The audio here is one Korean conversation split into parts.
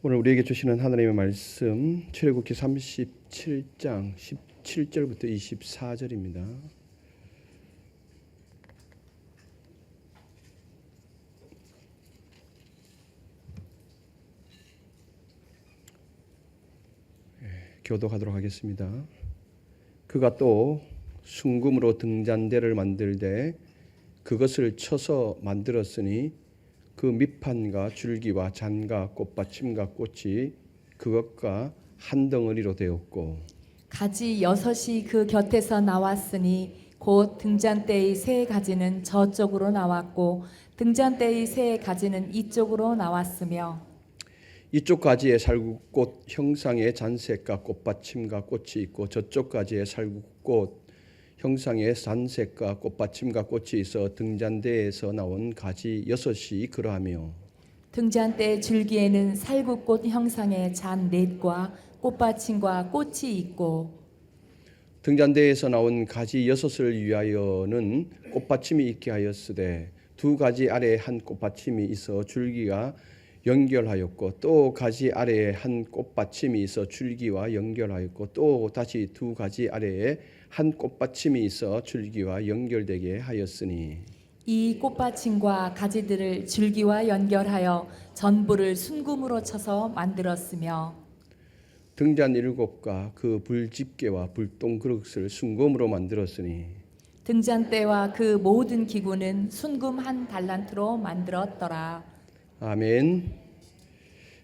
오늘 우리에게 주시는 하나님의 말씀 출애굽기 37장 17절부터 24절입니다. 교독하도록 하겠습니다. 그가 또 순금으로 등잔대를 만들되 그것을 쳐서 만들었으니 그 밑판과 줄기와 잔과 꽃받침과 꽃이 그것과 한 덩어리로 되었고 가지 6이 그 곁에서 나왔으니 곧 등잔대의 3가지는 저쪽으로 나왔고 등잔대의 3가지는 이쪽으로 나왔으며 이쪽 가지에 살구꽃 형상의 잔색과 꽃받침과 꽃이 있고 저쪽 가지에 살구꽃 형상의 잔색과 꽃받침과 꽃이 있어 등잔대에서 나온 가지 6이 그러하며 등잔대 줄기에는 살구꽃 형상의 잔 4과 꽃받침과 꽃이 있고 등잔대에서 나온 가지 6을 위하여는 꽃받침이 있게 하였으되 2가지 아래에 한 꽃받침이 있어 줄기가 연결하였고 또 가지 아래에 한 꽃받침이 있어 줄기와 연결하였고 또 다시 2가지 아래에 한 꽃받침이 있어 줄기와 연결되게 하였으니 이 꽃받침과 가지들을 줄기와 연결하여 전부를 순금으로 쳐서 만들었으며 등잔 7과 그 불집게와 불똥 그릇을 순금으로 만들었으니 등잔대와 그 모든 기구는 순금 1달란트로 만들었더라. 아멘.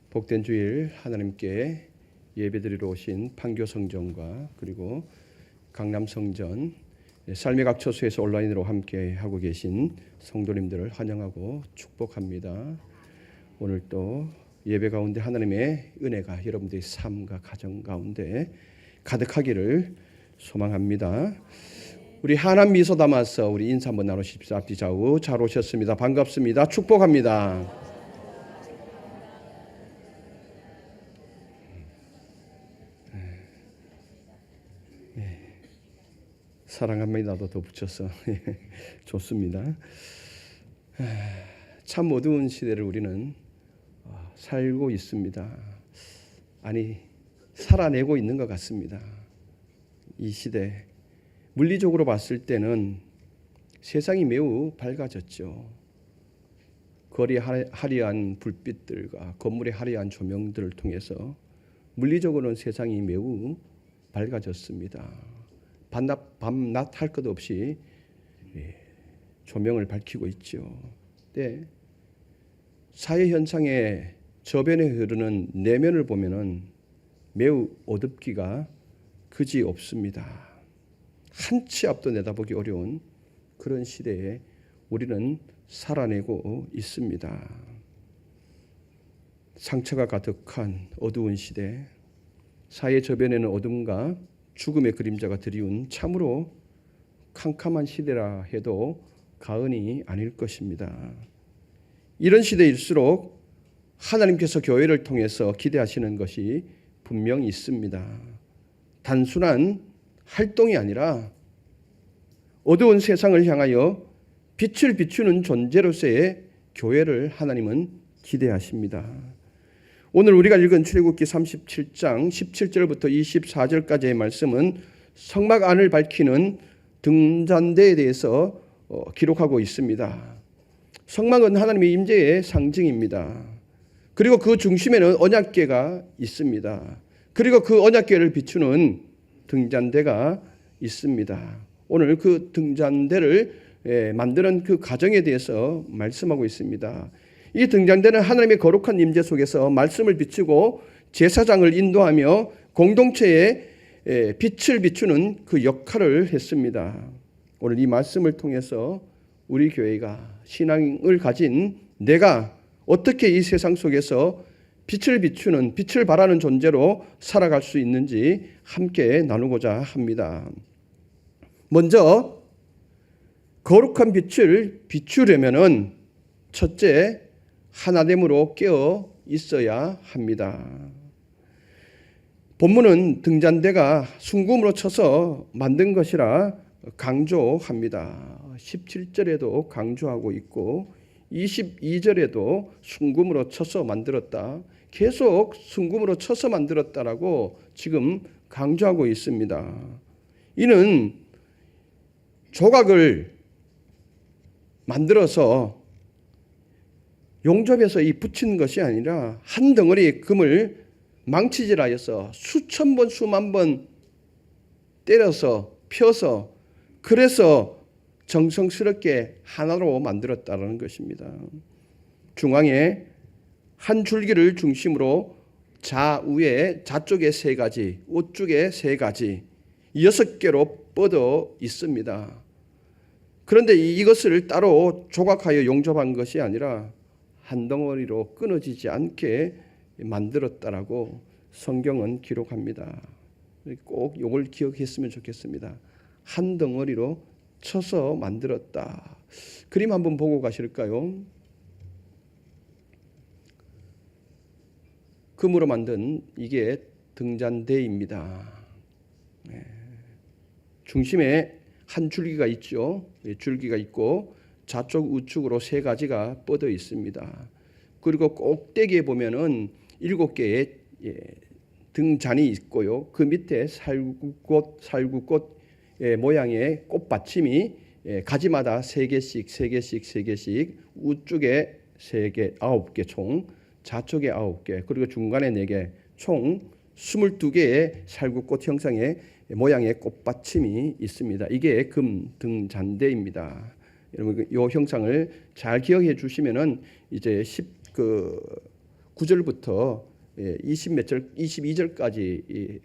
복된 주일 하나님께 예배드리러 오신 판교 성전과 그리고 강남 성전 삶의 각 처소에서 온라인으로 함께 하고 계신 성도님들을 환영하고 축복합니다. 오늘 또 예배 가운데 하나님의 은혜가 여러분들의 삶과 가정 가운데 가득하기를 소망합니다. 우리 하남 미소 담아서 우리 인사 한번 나누십시오. 앞뒤 좌우 잘 오셨습니다. 반갑습니다. 축복합니다. 사랑 한마디라도 더 붙여서 좋습니다. 참 어두운 시대를 우리는 살고 있습니다. 아니 살아내고 있는 것 같습니다. 이 시대 물리적으로 봤을 때는 세상이 매우 밝아졌죠. 거리의 화려한 불빛들과 건물의 화려한 조명들을 통해서 물리적으로는 세상이 매우 밝아졌습니다. 밤낮 할 것 없이 조명을 밝히고 있죠. 네. 사회 현상의 저변에 흐르는 내면을 보면은 매우 어둡기가 그지 없습니다. 한 치 앞도 내다보기 어려운 그런 시대에 우리는 살아내고 있습니다. 상처가 가득한 어두운 시대, 사회 저변에는 어둠과 죽음의 그림자가 드리운 참으로 캄캄한 시대라 해도 과언이 아닐 것입니다. 이런 시대일수록 하나님께서 교회를 통해서 기대하시는 것이 분명히 있습니다. 단순한 활동이 아니라 어두운 세상을 향하여 빛을 비추는 존재로서의 교회를 하나님은 기대하십니다. 오늘 우리가 읽은 출애굽기 37장 17절부터 24절까지의 말씀은 성막 안을 밝히는 등잔대에 대해서 기록하고 있습니다. 성막은 하나님의 임재의 상징입니다. 그리고 그 중심에는 언약궤가 있습니다. 그리고 그 언약궤를 비추는 등잔대가 있습니다. 오늘 그 등잔대를 만드는 그 과정에 대해서 말씀하고 있습니다. 이 등잔대는 하나님의 거룩한 임재 속에서 말씀을 비추고 제사장을 인도하며 공동체에 빛을 비추는 그 역할을 했습니다. 오늘 이 말씀을 통해서 우리 교회가 신앙을 가진 내가 어떻게 이 세상 속에서 빛을 비추는, 빛을 발하는 존재로 살아갈 수 있는지 함께 나누고자 합니다. 먼저 거룩한 빛을 비추려면은 첫째 하나됨으로 깨어 있어야 합니다. 본문은 등잔대가 순금으로 쳐서 만든 것이라 강조합니다. 17절에도 강조하고 있고 22절에도 순금으로 쳐서 만들었다. 계속 순금으로 쳐서 만들었다라고 지금 강조하고 있습니다. 이는 조각을 만들어서 용접해서 이 붙이는 것이 아니라 한 덩어리 금을 망치질하여서 수천 번 수만 번 때려서 펴서 그래서 정성스럽게 하나로 만들었다는 것입니다. 중앙에 한 줄기를 중심으로 좌우에 좌쪽에 3가지, 우쪽에 3가지, 6개로 뻗어 있습니다. 그런데 이것을 따로 조각하여 용접한 것이 아니라 한 덩어리로 끊어지지 않게 만들었다라고 성경은 기록합니다. 꼭 이걸 기억했으면 좋겠습니다. 한 덩어리로 쳐서 만들었다. 그림 한번 보고 가실까요? 금으로 만든 이게 등잔대입니다. 중심에 한 줄기가 있죠. 줄기가 있고 좌측 우측으로 3가지가 뻗어 있습니다. 그리고 꼭대기에 보면은 7개의 등잔이 있고요. 그 밑에 살구꽃 모양의 꽃받침이 가지마다 3개씩 우측에 3개, 9개 총, 좌측에 9개, 그리고 중간에 4개, 총 22개의 살구꽃 형상의 모양의 꽃받침이 있습니다. 이게 금 등잔대입니다. 여러분 이 형상을 잘 기억해 주시면은 이제 9절부터 22절까지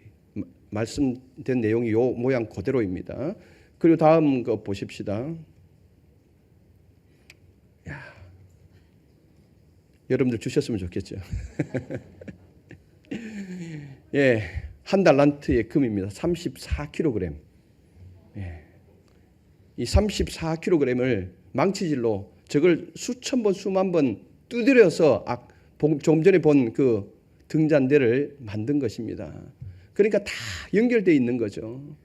말씀된 내용이 이 모양 그대로입니다. 그리고 다음 거 보십시다. 여러분들 주셨으면 좋겠죠. 예, 한 달란트의 금입니다. 34kg. 이 34kg을 망치질로 저걸 수천 번 수만 번 두드려서 조금 전에 본 그 등잔대를 만든 것입니다. 그러니까 다 연결되어 있는 거죠.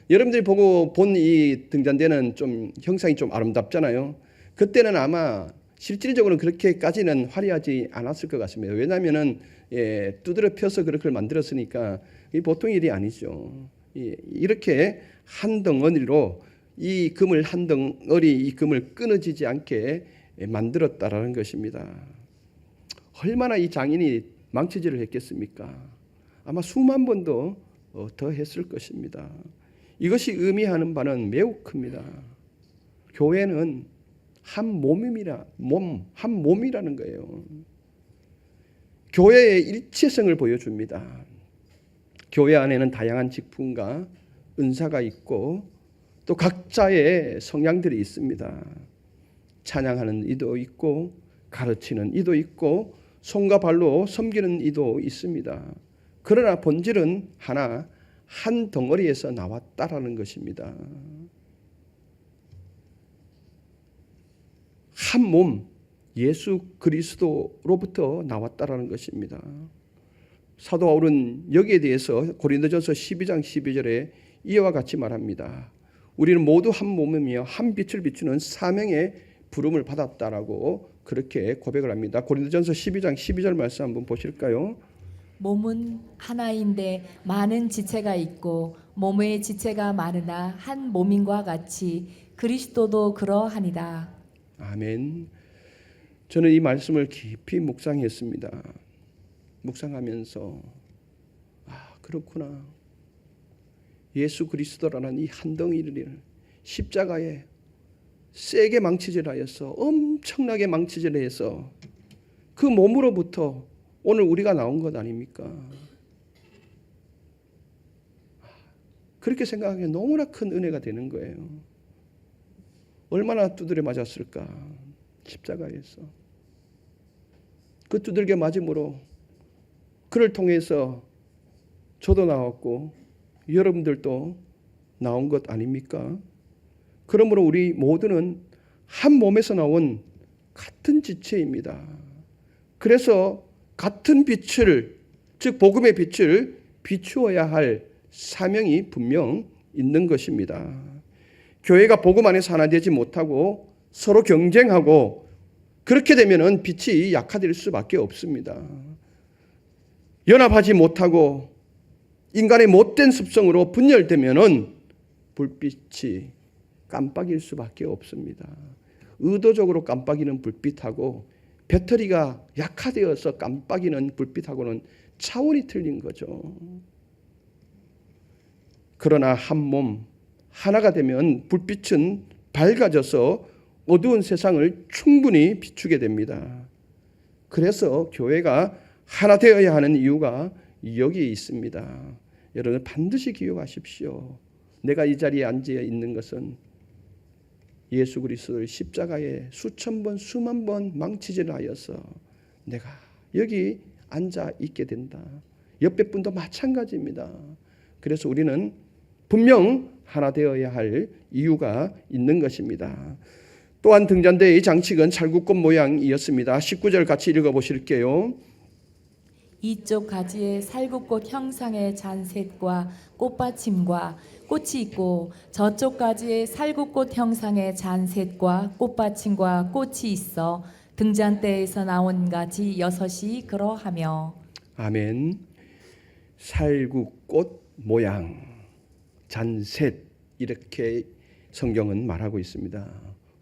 여러분들이 보고 본 이 등잔대는 좀 형상이 좀 아름답잖아요. 그때는 아마 실질적으로는 그렇게까지는 화려하지 않았을 것 같습니다. 왜냐하면은 두드려 펴서 그렇게 만들었으니까 이 보통 일이 아니죠. 이렇게 한 덩어리로 이 금을 한 덩어리 이 금을 끊어지지 않게 만들었다라는 것입니다. 얼마나 이 장인이 망치질을 했겠습니까? 아마 수만 번도 더 했을 것입니다. 이것이 의미하는 바는 매우 큽니다. 교회는 한 몸이라는 거예요. 교회의 일체성을 보여줍니다. 교회 안에는 다양한 직분과 은사가 있고 또 각자의 성향들이 있습니다. 찬양하는 이도 있고 가르치는 이도 있고 손과 발로 섬기는 이도 있습니다. 그러나 본질은 하나, 한 덩어리에서 나왔다라는 것입니다. 한 몸, 예수 그리스도로부터 나왔다라는 것입니다. 사도 바울은 여기에 대해서 고린도전서 12장 12절에 이와 같이 말합니다. 우리는 모두 한 몸이며 한 빛을 비추는 사명의 부름을 받았다라고 그렇게 고백을 합니다. 고린도전서 12장 12절 말씀 한번 보실까요? 몸은 하나인데 많은 지체가 있고 몸의 지체가 많으나 한 몸인과 같이 그리스도도 그러하니라. 아멘. 저는 이 말씀을 깊이 묵상했습니다. 묵상하면서 그렇구나. 예수 그리스도라는 이 한 덩이를 십자가에 세게 망치질하여서 엄청나게 망치질해서 그 몸으로부터 오늘 우리가 나온 것 아닙니까? 그렇게 생각하기에 너무나 큰 은혜가 되는 거예요. 얼마나 두드려 맞았을까? 십자가에서. 그 두들겨 맞음으로 그를 통해서 저도 나왔고 여러분들도 나온 것 아닙니까? 그러므로 우리 모두는 한 몸에서 나온 같은 지체입니다. 그래서 같은 빛을, 즉 복음의 빛을 비추어야 할 사명이 분명 있는 것입니다. 교회가 복음 안에서 하나 되지 못하고 서로 경쟁하고 그렇게 되면은 빛이 약화될 수밖에 없습니다. 연합하지 못하고 인간의 못된 습성으로 분열되면은 불빛이 깜빡일 수밖에 없습니다. 의도적으로 깜빡이는 불빛하고 배터리가 약화되어서 깜빡이는 불빛하고는 차원이 틀린 거죠. 그러나 한 몸 하나가 되면 불빛은 밝아져서 어두운 세상을 충분히 비추게 됩니다. 그래서 교회가 하나 되어야 하는 이유가 여기에 있습니다. 여러분 반드시 기억하십시오. 내가 이 자리에 앉아 있는 것은 예수 그리스도를 십자가에 수천 번 수만 번 망치질 하여서 내가 여기 앉아 있게 된다. 옆에 분도 마찬가지입니다. 그래서 우리는 분명 하나 되어야 할 이유가 있는 것입니다. 또한 등잔대의 장식은 찰국꽃 모양이었습니다. 19절 같이 읽어보실게요. 이쪽 가지에 살구꽃 형상의 잔셋과 꽃받침과 꽃이 있고 저쪽 가지에 살구꽃 형상의 잔셋과 꽃받침과 꽃이 있어 등잔대에서 나온 가지 6이 그러하며. 아멘. 살구꽃 모양, 잔셋 이렇게 성경은 말하고 있습니다.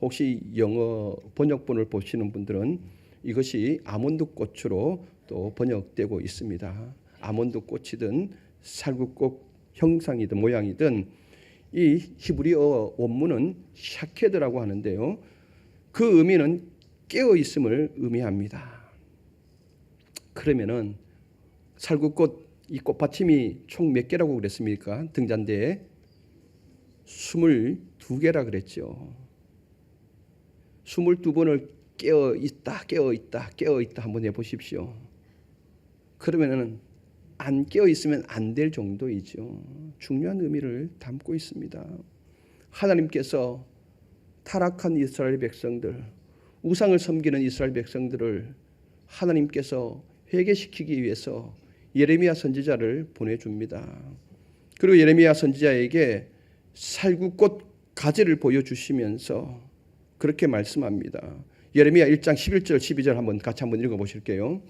혹시 영어 번역본을 보시는 분들은 이것이 아몬드 꽃으로 또 번역되고 있습니다. 아몬드 꽃이든 살구꽃 형상이든 모양이든 이 히브리어 원문은 샤케드라고 하는데요. 그 의미는 깨어 있음을 의미합니다. 그러면은 살구꽃 이 꽃받침이 총 몇 개라고 그랬습니까? 등잔대에 22개라 그랬죠. 22번을 깨어 있다, 깨어 있다, 깨어 있다 한번 해보십시오. 그러면은 안 깨어 있으면 안 될 정도이죠. 중요한 의미를 담고 있습니다. 하나님께서 타락한 이스라엘 백성들, 우상을 섬기는 이스라엘 백성들을 하나님께서 회개시키기 위해서 예레미야 선지자를 보내줍니다. 그리고 예레미야 선지자에게 살구꽃 가지를 보여주시면서 그렇게 말씀합니다. 예레미야 1장 11절 12절 같이 한번 읽어보실게요.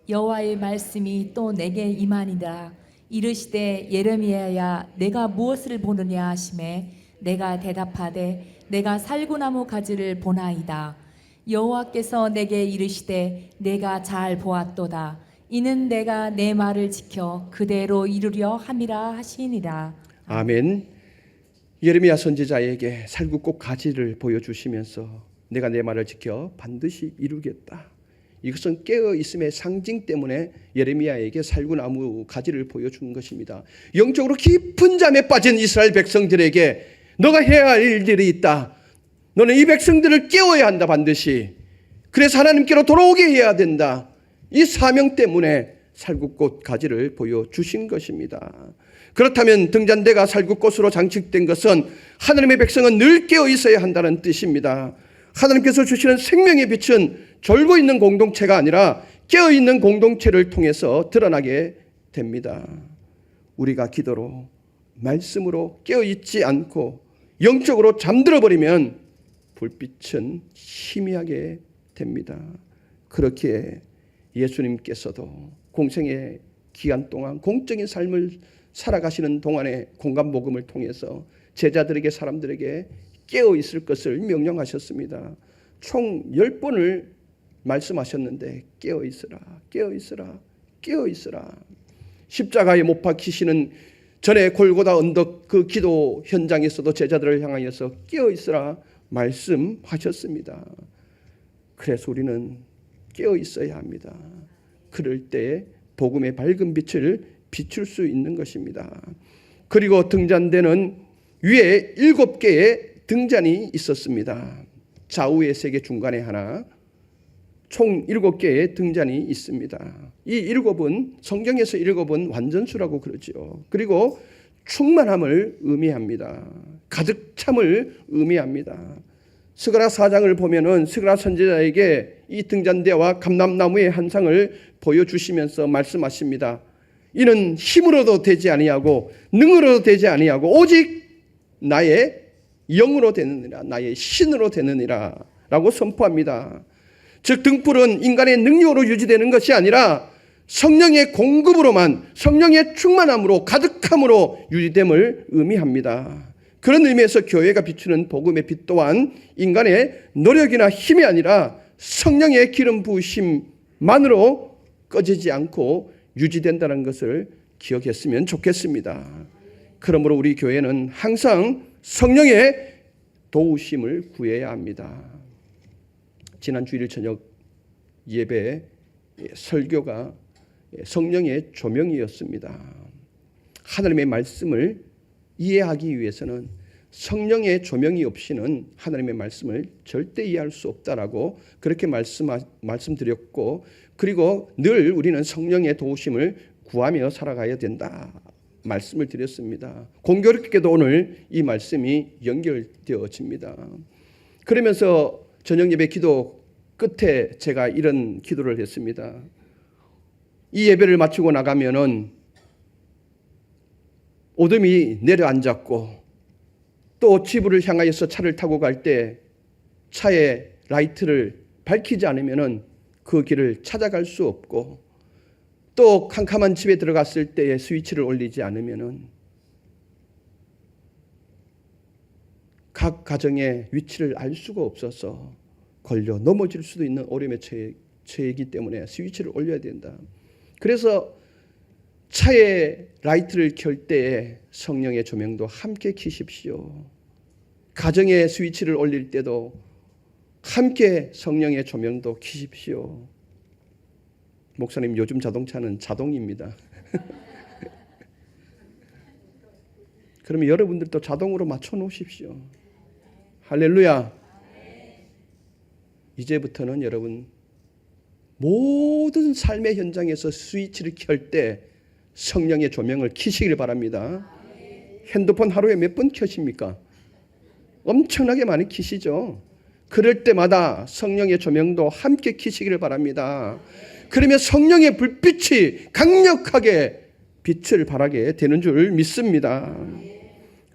여호와의 말씀이 또 내게 임하니라. 이르시되 예레미야야 내가 무엇을 보느냐 하시매 내가 대답하되 내가 살구나무 가지를 보나이다. 여호와께서 내게 이르시되 내가 잘 보았도다. 이는 내가 내 말을 지켜 그대로 이루려 함이라 하시니라. 아멘. 예레미야 선지자에게 살구꽃 가지를 보여주시면서 내가 내 말을 지켜 반드시 이루겠다. 이것은 깨어 있음의 상징 때문에 예레미야에게 살구나무 가지를 보여준 것입니다. 영적으로 깊은 잠에 빠진 이스라엘 백성들에게 너가 해야 할 일들이 있다. 너는 이 백성들을 깨워야 한다 반드시. 그래서 하나님께로 돌아오게 해야 된다. 이 사명 때문에 살구꽃 가지를 보여주신 것입니다. 그렇다면 등잔대가 살구꽃으로 장식된 것은 하나님의 백성은 늘 깨어 있어야 한다는 뜻입니다. 하나님께서 주시는 생명의 빛은 졸고 있는 공동체가 아니라 깨어 있는 공동체를 통해서 드러나게 됩니다. 우리가 기도로 말씀으로 깨어 있지 않고 영적으로 잠들어 버리면 불빛은 희미하게 됩니다. 그렇기에 예수님께서도 공생의 기간 동안 공적인 삶을 살아가시는 동안에 공감복음을 통해서 제자들에게 사람들에게 깨어 있을 것을 명령하셨습니다. 총 10번을 말씀하셨는데 깨어 있으라, 깨어 있으라, 깨어 있으라. 십자가에 못 박히시는 전에 골고다 언덕 그 기도 현장에서도 제자들을 향하여서 깨어 있으라 말씀하셨습니다. 그래서 우리는 깨어 있어야 합니다. 그럴 때 복음의 밝은 빛을 비출 수 있는 것입니다. 그리고 등잔대는 위에 7개의 등잔이 있었습니다. 좌우에 3개, 중간에 하나, 총 7개의 등잔이 있습니다. 이 7은 성경에서 7은 완전수라고 그러죠. 그리고 충만함을 의미합니다. 가득 참을 의미합니다. 스가랴 4장을 보면은 스가랴 선지자에게 이 등잔대와 감람나무의 한상을 보여주시면서 말씀하십니다. 이는 힘으로도 되지 아니하고 능으로도 되지 아니하고 오직 나의 영으로 되느니라, 나의 신으로 되느니라 라고 선포합니다. 즉 등불은 인간의 능력으로 유지되는 것이 아니라 성령의 공급으로만, 성령의 충만함으로, 가득함으로 유지됨을 의미합니다. 그런 의미에서 교회가 비추는 복음의 빛 또한 인간의 노력이나 힘이 아니라 성령의 기름 부으심만으로 꺼지지 않고 유지된다는 것을 기억했으면 좋겠습니다. 그러므로 우리 교회는 항상 성령의 도우심을 구해야 합니다. 지난 주일 저녁 예배 설교가 성령의 조명이었습니다. 하나님의 말씀을 이해하기 위해서는 성령의 조명이 없이는 하나님의 말씀을 절대 이해할 수 없다라고 그렇게 말씀드렸고, 그리고 늘 우리는 성령의 도우심을 구하며 살아가야 된다 말씀을 드렸습니다. 공교롭게도 오늘 이 말씀이 연결되어집니다. 그러면서 저녁 예배 기도 끝에 제가 이런 기도를 했습니다. 이 예배를 마치고 나가면은 어둠이 내려앉았고 또 집을 향하여서 차를 타고 갈 때 차의 라이트를 밝히지 않으면은 그 길을 찾아갈 수 없고, 또 캄캄한 집에 들어갔을 때에 스위치를 올리지 않으면은 각 가정의 위치를 알 수가 없어서 걸려 넘어질 수도 있는 어려움에 처해있기 때문에 스위치를 올려야 된다. 그래서 차의 라이트를 켤 때에 성령의 조명도 함께 켜십시오. 가정의 스위치를 올릴 때도 함께 성령의 조명도 켜십시오. 목사님, 요즘 자동차는 자동입니다. 그러면 여러분들도 자동으로 맞춰 놓으십시오. 할렐루야. 이제부터는 여러분 모든 삶의 현장에서 스위치를 켤 때 성령의 조명을 켜시길 바랍니다. 핸드폰 하루에 몇 번 켜십니까? 엄청나게 많이 켜시죠. 그럴 때마다 성령의 조명도 함께 켜시기를 바랍니다. 그러면 성령의 불빛이 강력하게 빛을 발하게 되는 줄 믿습니다.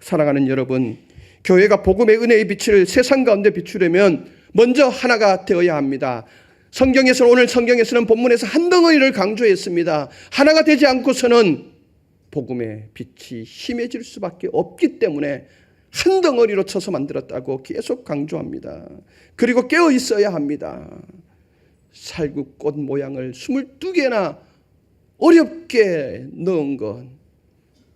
사랑하는 여러분, 교회가 복음의 은혜의 빛을 세상 가운데 비추려면 먼저 하나가 되어야 합니다. 오늘 성경에서는 본문에서 한 덩어리를 강조했습니다. 하나가 되지 않고서는 복음의 빛이 희미해질 수밖에 없기 때문에 한 덩어리로 쳐서 만들었다고 계속 강조합니다. 그리고 깨어 있어야 합니다. 살구꽃 모양을 22개나 어렵게 넣은 것,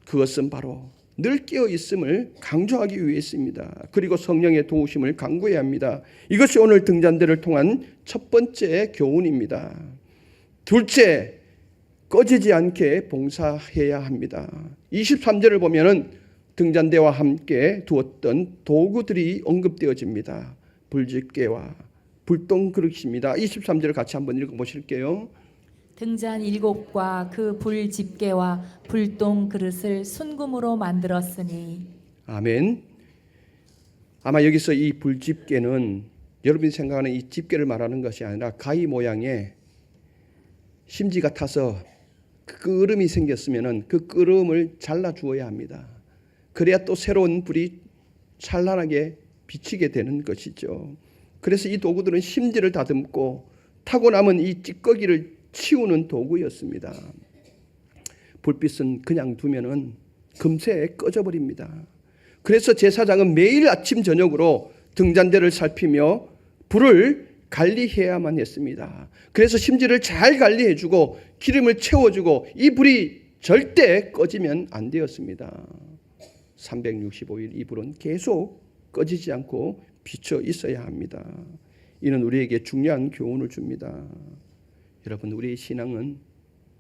그것은 바로 늘 깨어 있음을 강조하기 위해서입니다. 그리고 성령의 도우심을 간구해야 합니다. 이것이 오늘 등잔대를 통한 첫 번째 교훈입니다. 둘째, 꺼지지 않게 봉사해야 합니다. 23절을 보면은 등잔대와 함께 두었던 도구들이 언급되어집니다. 불집게와 불똥 그릇입니다. 23절을 같이 한번 읽어보실게요. 등잔 7과 그 불집게와 불똥 그릇을 순금으로 만들었으니. 아멘. 아마 여기서 이 불집게는 여러분이 생각하는 이 집게를 말하는 것이 아니라 가위 모양의 심지가 타서 끄름이 생겼으면 그 끄름을 잘라 주어야 합니다. 그래야 또 새로운 불이 찬란하게 비치게 되는 것이죠. 그래서 이 도구들은 심지를 다듬고 타고 남은 이 찌꺼기를 치우는 도구였습니다. 불빛은 그냥 두면은 금세 꺼져버립니다. 그래서 제사장은 매일 아침 저녁으로 등잔대를 살피며 불을 관리해야만 했습니다. 그래서 심지를 잘 관리해주고 기름을 채워주고 이 불이 절대 꺼지면 안 되었습니다. 365일 이 불은 계속 꺼지지 않고 비춰 있어야 합니다. 이는 우리에게 중요한 교훈을 줍니다. 여러분, 우리의 신앙은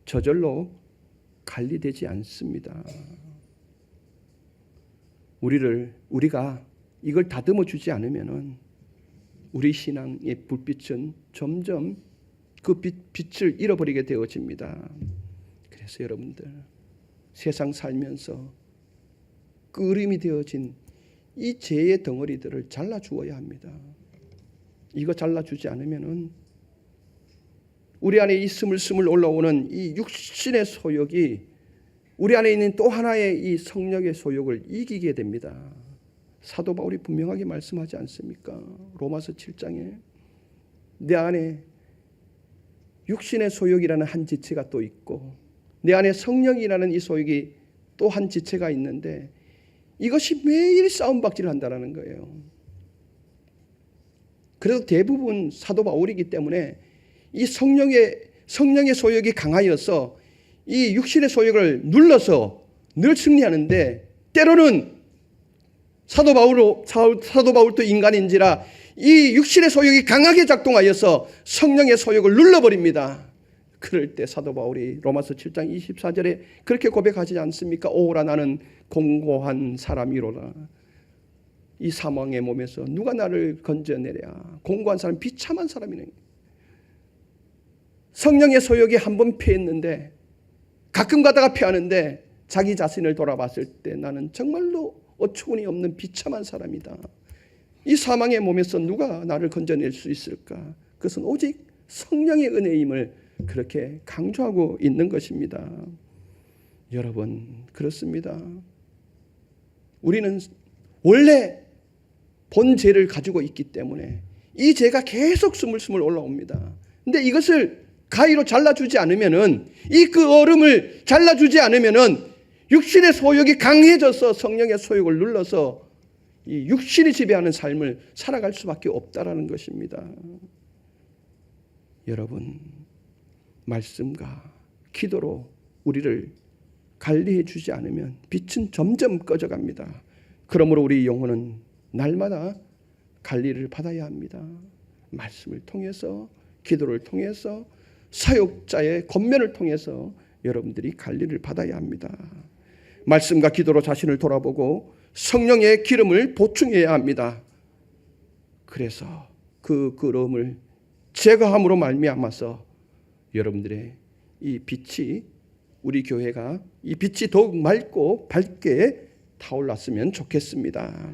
저절로 관리되지 않습니다. 우리가 이걸 다듬어 주지 않으면은 우리 신앙의 불빛은 점점 그 빛을 잃어버리게 되어집니다. 그래서 여러분들, 세상 살면서 끄림이 되어진 이 죄의 덩어리들을 잘라 주어야 합니다. 이거 잘라 주지 않으면은 우리 안에 이 스물스물 올라오는 이 육신의 소욕이 우리 안에 있는 또 하나의 이 성령의 소욕을 이기게 됩니다. 사도 바울이 분명하게 말씀하지 않습니까? 로마서 7장에 내 안에 육신의 소욕이라는 한 지체가 또 있고 내 안에 성령이라는 이 소욕이 또 한 지체가 있는데 이것이 매일 싸움박질을 한다는 거예요. 그래서 대부분 사도 바울이기 때문에 이 성령의 소욕이 강하여서 이 육신의 소욕을 눌러서 늘 승리하는데 때로는 사도 바울도 인간인지라 이 육신의 소욕이 강하게 작동하여서 성령의 소욕을 눌러버립니다. 그럴 때 사도 바울이 로마서 7장 24절에 그렇게 고백하지 않습니까? 오라 나는 공고한 사람이로라. 이 사망의 몸에서 누가 나를 건져내랴. 공고한 사람, 비참한 사람이네. 성령의 소욕이 한번 패했는데 가끔 가다가 패하는데 자기 자신을 돌아봤을 때 나는 정말로 어처구니 없는 비참한 사람이다. 이 사망의 몸에서 누가 나를 건져낼 수 있을까? 그것은 오직 성령의 은혜임을 그렇게 강조하고 있는 것입니다. 여러분, 그렇습니다. 우리는 원래 본 죄를 가지고 있기 때문에 이 죄가 계속 스물스물 올라옵니다. 근데 이것을 가위로 잘라주지 않으면은 이 그 얼음을 잘라주지 않으면은 육신의 소욕이 강해져서 성령의 소욕을 눌러서 이 육신이 지배하는 삶을 살아갈 수밖에 없다라는 것입니다. 여러분, 말씀과 기도로 우리를 관리해 주지 않으면 빛은 점점 꺼져갑니다. 그러므로 우리 영혼은 날마다 관리를 받아야 합니다. 말씀을 통해서, 기도를 통해서, 사역자의 권면을 통해서 여러분들이 관리를 받아야 합니다. 말씀과 기도로 자신을 돌아보고 성령의 기름을 보충해야 합니다. 그래서 그 그름을 제거함으로 말미암아서 여러분들의 이 빛이, 우리 교회가 이 빛이 더욱 맑고 밝게 타올랐으면 좋겠습니다.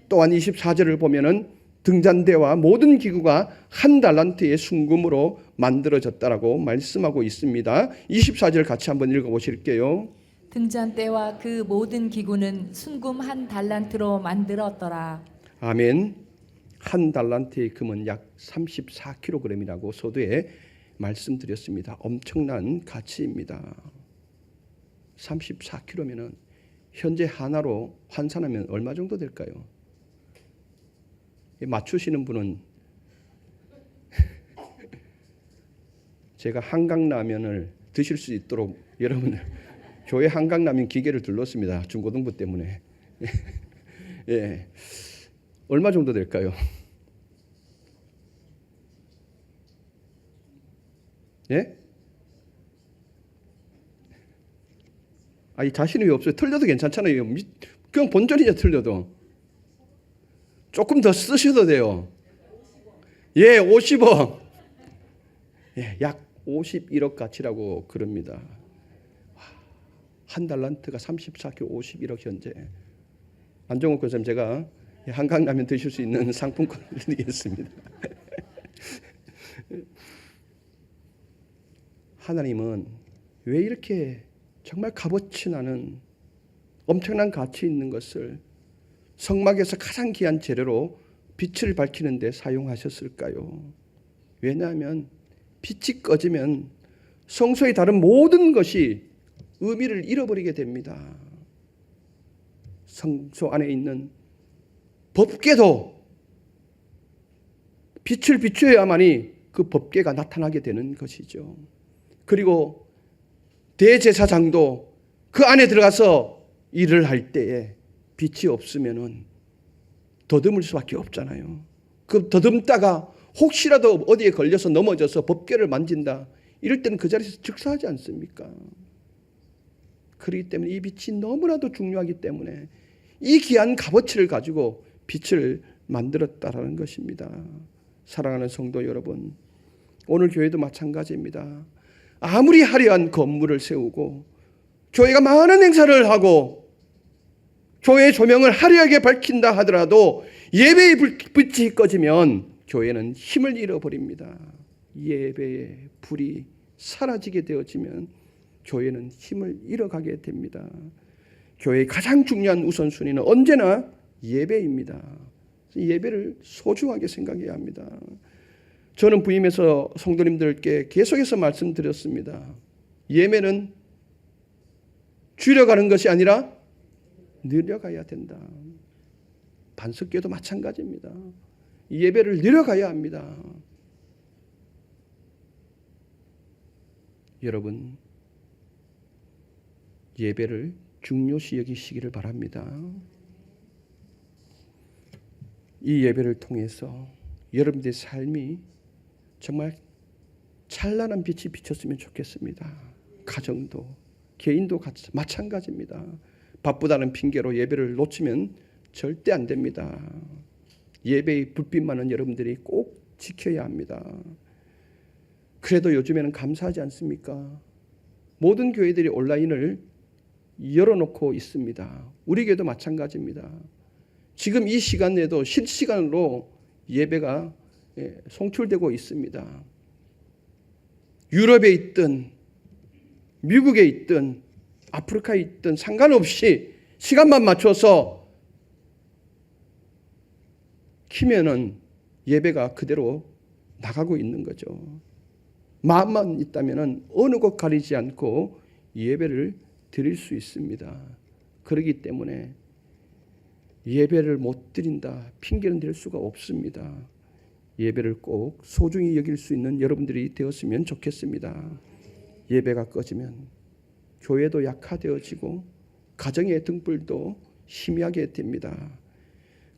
또한 24절을 보면은 등잔대와 모든 기구가 한 달란트의 순금으로 만들어졌다라고 말씀하고 있습니다. 24절 같이 한번 읽어보실게요. 등잔대와 그 모든 기구는 순금 한 달란트로 만들었더라. 아멘. 한 달란트의 금은 약 34kg이라고 서두에 말씀드렸습니다. 엄청난 가치입니다. 34kg면은 현재 하나로 환산하면 얼마 정도 될까요? 맞추시는 분은 제가 한강라면을 드실 수 있도록 여러분 교회 한강라면 기계를 둘렀습니다. 중고등부 때문에. 예, 얼마 정도 될까요? 예? 아니 자신이 왜 없어요? 틀려도 괜찮잖아요. 그냥 본전이냐 틀려도. 조금 더 쓰셔도 돼요. 예, 50억. 예, 약 51억 가치라고 그럽니다. 한 달란트가 34kg 51억 현재. 안정욱 교수님 제가 한강라면 드실 수 있는 상품권을 드리겠습니다. 하나님은 왜 이렇게 정말 값어치 나는 엄청난 가치 있는 것을 성막에서 가장 귀한 재료로 빛을 밝히는 데 사용하셨을까요? 왜냐하면 빛이 꺼지면 성소의 다른 모든 것이 의미를 잃어버리게 됩니다. 성소 안에 있는 법궤도 빛을 비추어야만이 그 법궤가 나타나게 되는 것이죠. 그리고 대제사장도 그 안에 들어가서 일을 할 때에 빛이 없으면은 더듬을 수밖에 없잖아요. 그 더듬다가 혹시라도 어디에 걸려서 넘어져서 법궤를 만진다. 이럴 때는 그 자리에서 즉사하지 않습니까? 그렇기 때문에 이 빛이 너무나도 중요하기 때문에 이 귀한 값어치를 가지고 빛을 만들었다라는 것입니다. 사랑하는 성도 여러분, 오늘 교회도 마찬가지입니다. 아무리 화려한 건물을 세우고 교회가 많은 행사를 하고 교회의 조명을 화려하게 밝힌다 하더라도 예배의 빛이 꺼지면 교회는 힘을 잃어버립니다. 예배의 불이 사라지게 되어지면 교회는 힘을 잃어가게 됩니다. 교회의 가장 중요한 우선순위는 언제나 예배입니다. 예배를 소중하게 생각해야 합니다. 저는 부임해서 성도님들께 계속해서 말씀드렸습니다. 예배는 줄여가는 것이 아니라 늘려가야 된다. 반석교도 마찬가지입니다. 예배를 늘려가야 합니다. 여러분, 예배를 중요시 여기시기를 바랍니다. 이 예배를 통해서 여러분들의 삶이 정말 찬란한 빛이 비쳤으면 좋겠습니다. 가정도, 개인도 마찬가지입니다. 바쁘다는 핑계로 예배를 놓치면 절대 안 됩니다. 예배의 불빛만은 여러분들이 꼭 지켜야 합니다. 그래도 요즘에는 감사하지 않습니까? 모든 교회들이 온라인을 열어놓고 있습니다. 우리 교회도 마찬가지입니다. 지금 이 시간에도 실시간으로 예배가 송출되고 있습니다. 유럽에 있든 미국에 있든 아프리카에 있든 상관없이 시간만 맞춰서 키면은 예배가 그대로 나가고 있는 거죠. 마음만 있다면은 어느 곳 가리지 않고 예배를 드릴 수 있습니다. 그렇기 때문에 예배를 못 드린다 핑계는 댈 수가 없습니다. 예배를 꼭 소중히 여길 수 있는 여러분들이 되었으면 좋겠습니다. 예배가 꺼지면 교회도 약화되어지고 가정의 등불도 희미하게 됩니다.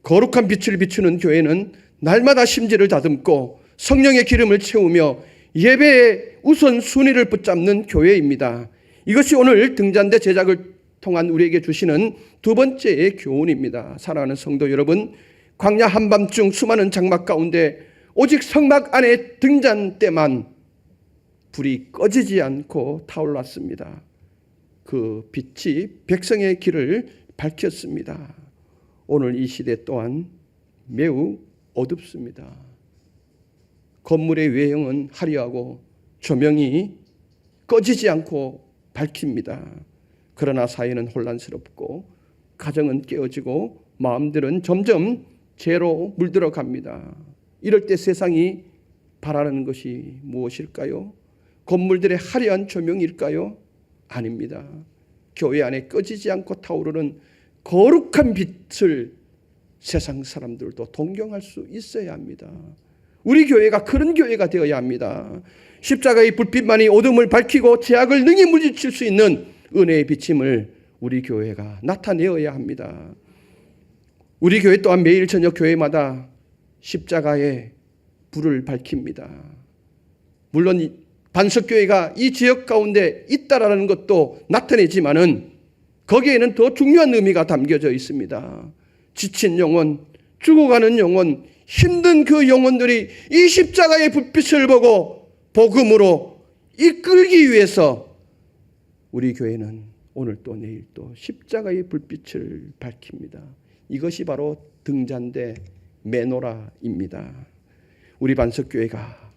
거룩한 빛을 비추는 교회는 날마다 심지를 다듬고 성령의 기름을 채우며 예배의 우선순위를 붙잡는 교회입니다. 이것이 오늘 등잔대 제작을 통한 우리에게 주시는 두 번째의 교훈입니다. 사랑하는 성도 여러분, 광야 한밤중 수많은 장막 가운데 오직 성막 안의 등잔대만 불이 꺼지지 않고 타올랐습니다. 그 빛이 백성의 길을 밝혔습니다. 오늘 이 시대 또한 매우 어둡습니다. 건물의 외형은 화려하고 조명이 꺼지지 않고 밝힙니다. 그러나 사회는 혼란스럽고 가정은 깨어지고 마음들은 점점 죄로 물들어 갑니다. 이럴 때 세상이 바라는 것이 무엇일까요? 건물들의 화려한 조명일까요? 아닙니다. 교회 안에 꺼지지 않고 타오르는 거룩한 빛을 세상 사람들도 동경할 수 있어야 합니다. 우리 교회가 그런 교회가 되어야 합니다. 십자가의 불빛만이 어둠을 밝히고 죄악을 능히 물리칠 수 있는 은혜의 비침을 우리 교회가 나타내어야 합니다. 우리 교회 또한 매일 저녁 교회마다 십자가의 불을 밝힙니다. 물론 반석교회가 이 지역 가운데 있다라는 것도 나타내지만은 거기에는 더 중요한 의미가 담겨져 있습니다. 지친 영혼, 죽어가는 영혼, 힘든 그 영혼들이 이 십자가의 불빛을 보고 복음으로 이끌기 위해서 우리 교회는 오늘 또 내일 또 십자가의 불빛을 밝힙니다. 이것이 바로 등잔대 메노라입니다. 우리 반석교회가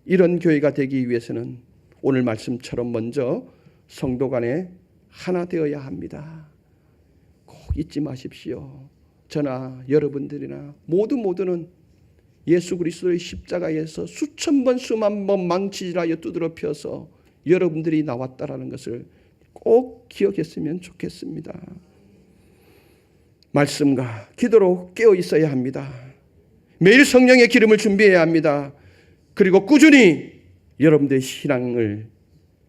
이런 교회가 되기 위해서는 오늘 말씀처럼 먼저 성도 간에 하나 되어야 합니다. 꼭 잊지 마십시오. 저나 여러분들이나 모두는 예수 그리스도의 십자가에서 수천 번 수만 번 망치질하여 두드러 펴서 여러분들이 나왔다라는 것을 꼭 기억했으면 좋겠습니다. 말씀과 기도로 깨어 있어야 합니다. 매일 성령의 기름을 준비해야 합니다. 그리고 꾸준히 여러분들의 신앙을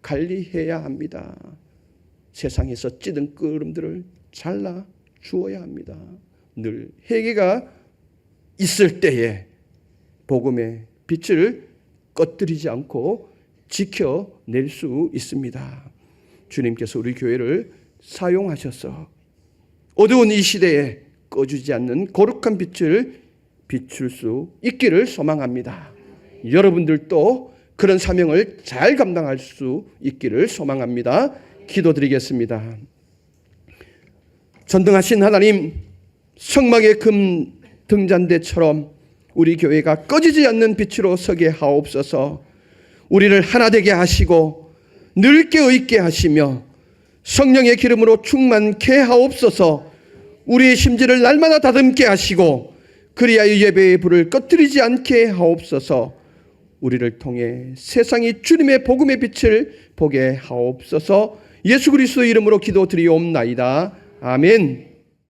관리해야 합니다. 세상에서 찌든 끄름들을 잘라 주어야 합니다. 늘 회개가 있을 때에 복음의 빛을 꺼뜨리지 않고 지켜낼 수 있습니다. 주님께서 우리 교회를 사용하셔서 어두운 이 시대에 꺼주지 않는 거룩한 빛을 비출 수 있기를 소망합니다. 여러분들도 그런 사명을 잘 감당할 수 있기를 소망합니다. 기도드리겠습니다. 전능하신 하나님, 성막의 금 등잔대처럼 우리 교회가 꺼지지 않는 빛으로 서게 하옵소서. 우리를 하나 되게 하시고 늘 깨어있게 하시며 성령의 기름으로 충만케 하옵소서. 우리의 심지를 날마다 다듬게 하시고 그리하여 예배의 불을 꺼뜨리지 않게 하옵소서. 우리를 통해 세상이 주님의 복음의 빛을 보게 하옵소서. 예수 그리스도 이름으로 기도드리옵나이다. 아멘.